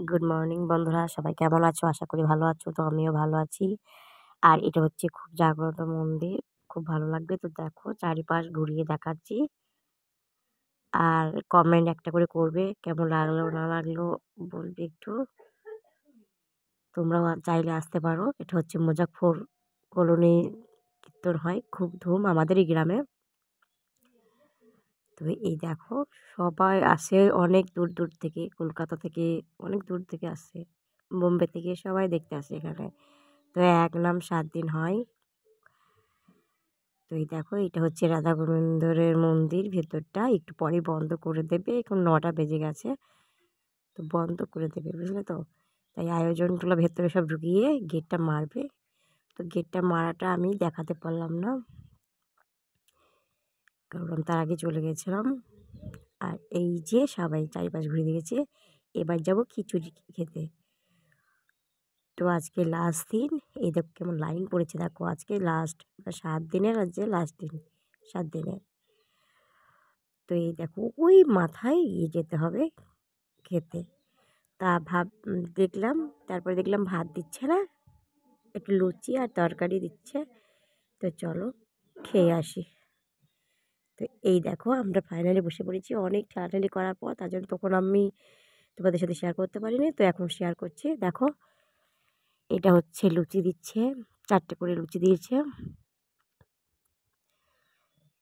Good morning বন্ধুরা, সবাই কেমন আছো? আশা করি ভালো আছো। তো আমিও ভালো আছি। আর এটা হচ্ছে খুব জাগ্রত মন্দির। খুব ভালো লাগবে। তো দেখো চারিপাশ ঘুরিয়ে দেখাচ্ছি। আর কমেন্ট একটা করে করবে। কেমন লাগলো না লাগলো বলবে একটু। তোমরাও চাইলে আসতে পারো। এটা হচ্ছে মুজাফফর কলোনি কীর্তন হয়। খুব ধুম আমাদেরই গ্রামে। তো এই দেখো সবাই আসে অনেক দূর দূর থেকে, কলকাতা থেকে অনেক দূর থেকে আসে, বোম্বে থেকে সবাই দেখতে আসে এখানে। তো ১ নাম ৭ দিন হয়। তো এই দেখো এটা হচ্ছে রাধা গোবিন্দরের মন্দির। ভেতরটা একটু পরেই বন্ধ করে দেবে। এখন ৯টা বেজে গেছে। তো বন্ধ করে দেবে, বুঝলে তো? তাই আয়োজনগুলো ভেতরে সব ঢুকিয়ে গেটটা মারবে। তো গেটটা মারাটা আমি দেখাতে পারলাম না, কারণ আমি তার আগে চলে গেছিলাম। আর এই যে সবাই চারিপাশ ঘুরে দেখেছে। এবার যাব খিচুড়ি খেতে। তো আজকে লাস্ট দিন। এই দেখো কেমন লাইন পড়েছে, দেখো আজকে লাস্ট ৭ দিনের, আজকে লাস্ট দিন ৭ দিনের। তো এই দেখো ওই মাথায় যেতে হবে খেতে। তা দেখলাম, তারপরে দেখলাম ভাত দিচ্ছে না, একটু লুচি আর তরকারি দিচ্ছে। তো চলো খেয়ে আসি। তো এই দেখো আমরা ফাইনালি বসে পড়েছি অনেক ঠেলাঠেলি করার পর। তার জন্য তখন আমি তোমাদের সাথে শেয়ার করতে পারিনি। তো এখন শেয়ার করছি। দেখো এটা হচ্ছে লুচি দিচ্ছে, ৪টে করে লুচি দিয়েছে।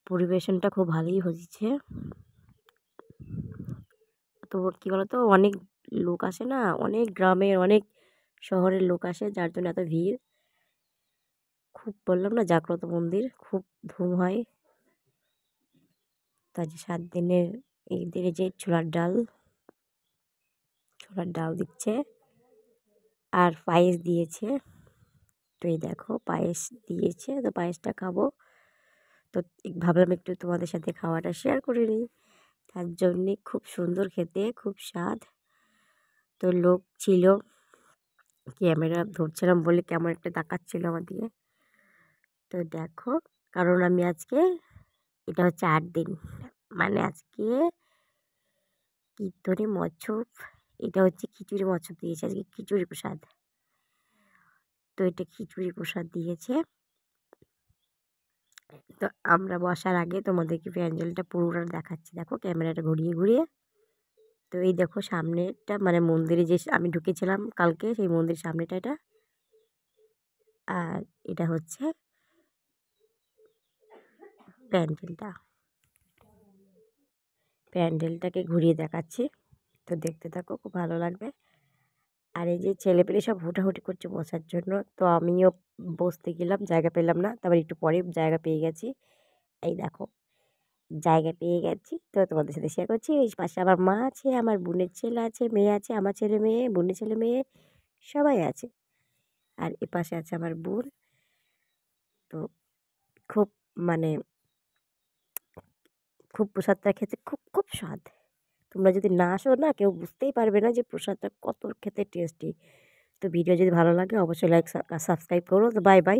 পরিবেশনটা খুব ভালোই হয়েছে। তো কী বলো তো, অনেক লোক আসে না, অনেক গ্রামের অনেক শহরের লোক আসে, যার জন্য এত ভিড়। খুব বললাম না জাগ্রত মন্দির, খুব ধুম হয়। তাই যে ৭ দিনের এই দিনে যে ছোলার ডাল দিচ্ছে আর পায়েস দিয়েছে। তো এই দেখো পায়েস দিয়েছে, তো পায়েসটা খাবো। তো ভাবলাম একটু তোমাদের সাথে খাওয়াটা শেয়ার করে নিই। তার জন্যে খুব সুন্দর খেতে, খুব স্বাদ। তো লোক ছিল, ক্যামেরা ধরছিলাম বলে কেমন একটা তাকাচ্ছিল আমার দিকে। তো দেখো, কারণ আমি আজকে এটা হচ্ছে ৮ দিন, মানে আজকে কীর্তনী মৎসব। এটা হচ্ছে খিচুড়ি মৎসব দিয়েছে, আজকে খিচুড়ি প্রসাদ। তো এটা খিচুড়ি প্রসাদ দিয়েছে। তো আমরা বসার আগে তোমাদেরকে প্যান্ডেলটা পুরোটা দেখাচ্ছি। দেখো ক্যামেরাটা ঘুরিয়ে ঘুরিয়ে। তো এই দেখো সামনেটা, মানে মন্দিরে যে আমি ঢুকেছিলাম কালকে, সেই মন্দিরের সামনেটা এটা। আর এটা হচ্ছে প্যান্ডেলটাকে ঘুরিয়ে দেখাচ্ছি। তো দেখতে থাকো, খুব ভালো লাগবে। আর এই যে ছেলেপেলে সব হুটাহুটি করছে বসার জন্য। তো আমিও বসতে গেলাম, জায়গা পেলাম না। তারপর একটু পরে জায়গা পেয়ে গেছি। এই দেখো জায়গা পেয়ে গেছি। তো তোমাদের সাথে শেয়ার করছি। এই পাশে আমার মা আছে, আমার বোনের ছেলে আছে, মেয়ে আছে, আমার ছেলে মেয়ে, বোনের ছেলে মেয়ে সবাই আছে। আর এ পাশে আছে আমার বোন। তো খুব, মানে খুব প্রসাদটা খেতে খুব খুব স্বাদ। তোমরা যদি না আসো না, কেউ বুঝতেই পারবে না যে প্রসাদটা কত খেতে টেস্টি। তো ভিডিও যদি ভালো লাগে অবশ্যই লাইক সাবস্ক্রাইব করো। তো বাই বাই।